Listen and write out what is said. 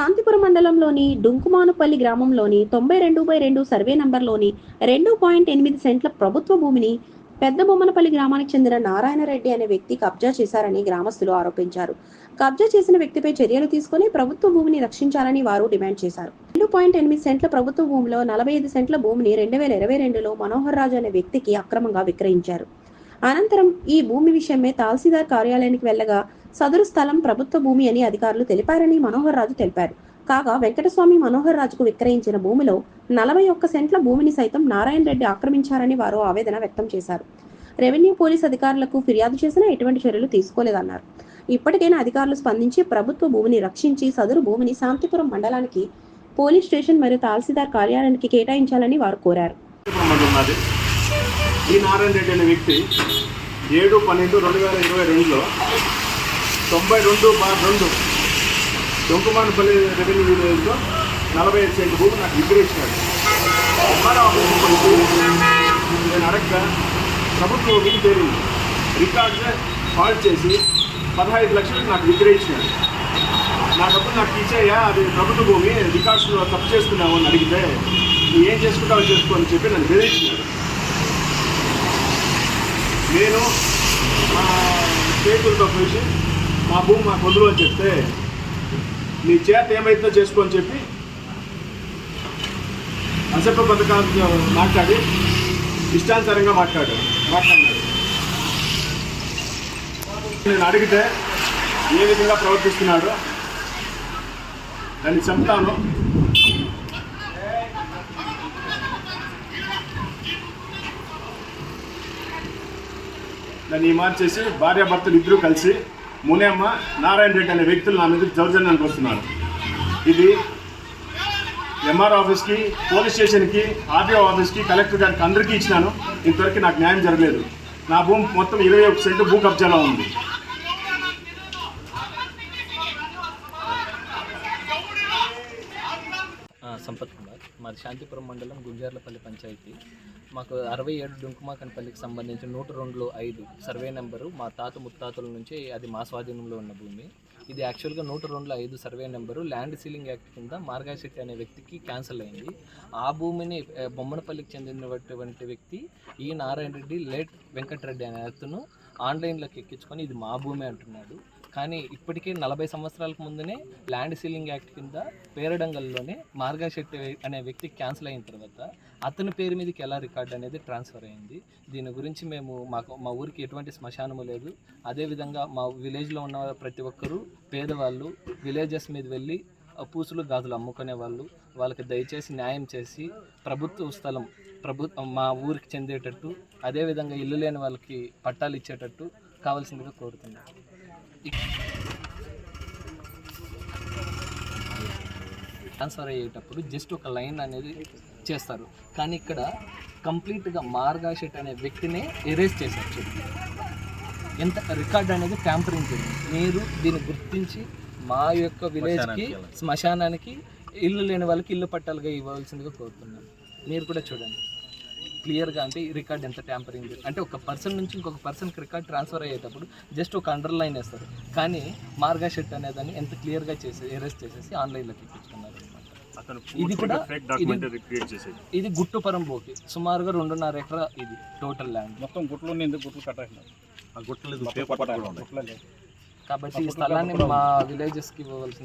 శాంతిపురం మండలంలోని డుంకుమానుపల్లి గ్రామంలోని 92/2 సర్వే నంబర్లోని 2.8 సెంట్ల ప్రభుత్వ భూమిని పెద్ద బొమ్మనపల్లి గ్రామానికి చెందిన నారాయణరెడ్డి అనే వ్యక్తి కబ్జా చేశారని గ్రామస్తులు ఆరోపించారు. కబ్జా చేసిన వ్యక్తిపై చర్యలు తీసుకుని ప్రభుత్వ భూమిని రక్షించాలని వారు డిమాండ్ చేశారు. 2.8 సెంట్ల ప్రభుత్వ భూమిలో 45 సెంట్ల భూమిని 2022లో మనోహర్ రాజు అనే వ్యక్తికి అక్రమంగా విక్రయించారు. అనంతరం ఈ భూమి విషయమే తహసీల్దార్ కార్యాలయానికి వెళ్లగా సదరు స్థలం ప్రభుత్వ భూమి అని అధికారులు తెలిపారని మనోహర్ రాజు తెలిపారు. కాగా వెంకటస్వామి మనోహర్ రాజుకు విక్రయించిన భూమిలో 41 సెంట్ల భూమిని సైతం నారాయణ రెడ్డి ఆక్రమించారని వారు ఆవేదన వ్యక్తం చేశారు. రెవెన్యూ పోలీస్ అధికారులకు ఫిర్యాదు చేసినా ఎటువంటి చర్యలు తీసుకోలేదన్నారు. ఇప్పటికైనా అధికారులు స్పందించి ప్రభుత్వ భూమిని రక్షించి సదరు భూమిని శాంతిపురం మండలానికి పోలీస్ స్టేషన్ మరియు తహసీల్దార్ కార్యాలయానికి కేటాయించాలని వారు కోరారు. ఈ నారాయణ రెడ్డి అనే వ్యక్తి 7/12/2022లో 92/2 డుంకుమానుపల్లి రెవెన్యూ విలేజ్లో 45 సెంట్ భూమి నాకు విక్రయించినాడు. నేను అడగగా ప్రభుత్వ భూమి తేలింది, రికార్డ్స్ ఫాల్ట్ చేసి 15 లక్షలకు నాకు విక్రయించినాడు. నా డబ్బులు నాకు ఇచ్చాయా, అది ప్రభుత్వ భూమి, రికార్డ్స్లో తప్పు చేసుకున్నావు అని అడిగితే నువ్వు ఏం చేసుకుంటావు చేసుకో అని చెప్పి నన్ను బెదిరించినాడు. నేను మా చేతులతో పోసి మా భూమి మాకు వదులు అని చెప్తే నీ చేత ఏమైతుందో చేసుకో అని చెప్పి అసభ్య పథకాలు మాట్లాడి ఇష్టానుసారంగా మాట్లాడాడు. నేను అడిగితే ఏ విధంగా ప్రవర్తిస్తున్నాడో దాన్ని చెప్తాను. దాన్ని మార్చేసి భార్యాభర్తలు ఇద్దరూ కలిసి మునేమ్మ నారాయణ రెడ్డి అనే వ్యక్తులు నా మీద దౌర్జన్యానికి వస్తున్నారు. ఇది ఎంఆర్ ఆఫీస్కి, పోలీస్ స్టేషన్కి, ఆర్టీఓ ఆఫీస్కి, కలెక్టర్ గారికి అందరికీ ఇచ్చినాను. ఇంతవరకు నాకు న్యాయం జరగలేదు. నా భూమి మొత్తం 21 సెంటు భూ కబ్జాలో ఉంది. సంపత్ కుమార్, మాది శాంతిపురం మండలం గుంజార్లపల్లి పంచాయతీ. మాకు 67 డుంకుమాకనపల్లికి సంబంధించిన 102/5 సర్వే నెంబరు మా తాత ముత్తాతల నుంచి అది మా స్వాధీనంలో ఉన్న భూమి. ఇది యాక్చువల్గా 102/5 survey number land ceiling act కింద మార్గాశెట్టి అనే వ్యక్తికి క్యాన్సిల్ అయింది. ఆ భూమిని బొమ్మనపల్లికి చెందినటువంటి వ్యక్తి ఈ నారాయణ రెడ్డి లేట్ వెంకటరెడ్డి అనే అతను ఆన్లైన్లోకి ఎక్కించుకొని ఇది మా భూమి అంటున్నాడు. కానీ ఇప్పటికే 40 సంవత్సరాలకు ముందునే ల్యాండ్ సీలింగ్ యాక్ట్ కింద పేరడంగల్లోనే మార్గాశెట్టి అనే వ్యక్తి క్యాన్సిల్ అయిన తర్వాత అతని పేరు మీదకి ఎలా రికార్డ్ అనేది ట్రాన్స్ఫర్ అయింది. దీని గురించి మా ఊరికి ఎటువంటి శ్మశానము లేదు. అదేవిధంగా మా విలేజ్లో ఉన్న ప్రతి ఒక్కరూ పేదవాళ్ళు విలేజెస్ మీద వెళ్ళి పూసులు గాజులు అమ్ముకునే వాళ్ళకి దయచేసి న్యాయం చేసి ప్రభుత్వ స్థలం మా ఊరికి చెందేటట్టు, అదేవిధంగా ఇల్లు లేని వాళ్ళకి పట్టాలు ఇచ్చేటట్టు కావాల్సిందిగా కోరుతున్నాను. ట్రాన్స్ఫర్ అయ్యేటప్పుడు జస్ట్ ఒక లైన్ అనేది చేస్తారు, కానీ ఇక్కడ కంప్లీట్గా మార్గాశెట్ అనే వ్యక్తినే ఎరేజ్ చేశారు. ఎంత రికార్డ్ అనేది ట్యాంపరింగ్ జరిగింది. మీరు దీన్ని గుర్తించి మా యొక్క విలేజ్కి శ్మశానానికి ఇల్లు లేని వాళ్ళకి ఇల్లు పట్టాలుగా ఇవ్వాల్సిందిగా కోరుతున్నాను. మీరు కూడా చూడండి క్లియర్గా, అంటే ఈ రికార్డ్ ఎంత ట్యాంపరింగ్ అంటే ఒక పర్సన్ నుంచి ఇంకొక పర్సన్కి రికార్డ్ ట్రాన్స్ఫర్ అయ్యేటప్పుడు జస్ట్ ఒక అండర్లైన్ వేస్తారు, కానీ మార్గాశెట్ అనేదాన్ని ఎంత క్లియర్గా ఎరేజ్ చేసేసి ఆన్లైన్లోకి ఎక్కించుకున్నారు. ఇది కూడా ఇది గుట్టుపరం బోకి సుమారుగా 2.5 ఎకరా ఇది టోటల్ ల్యాండ్. మొత్తం గుట్లు కట్టారు. కాబట్టి ఈ స్థలాన్ని మా విలేజెస్కి ఇవ్వవలసింది.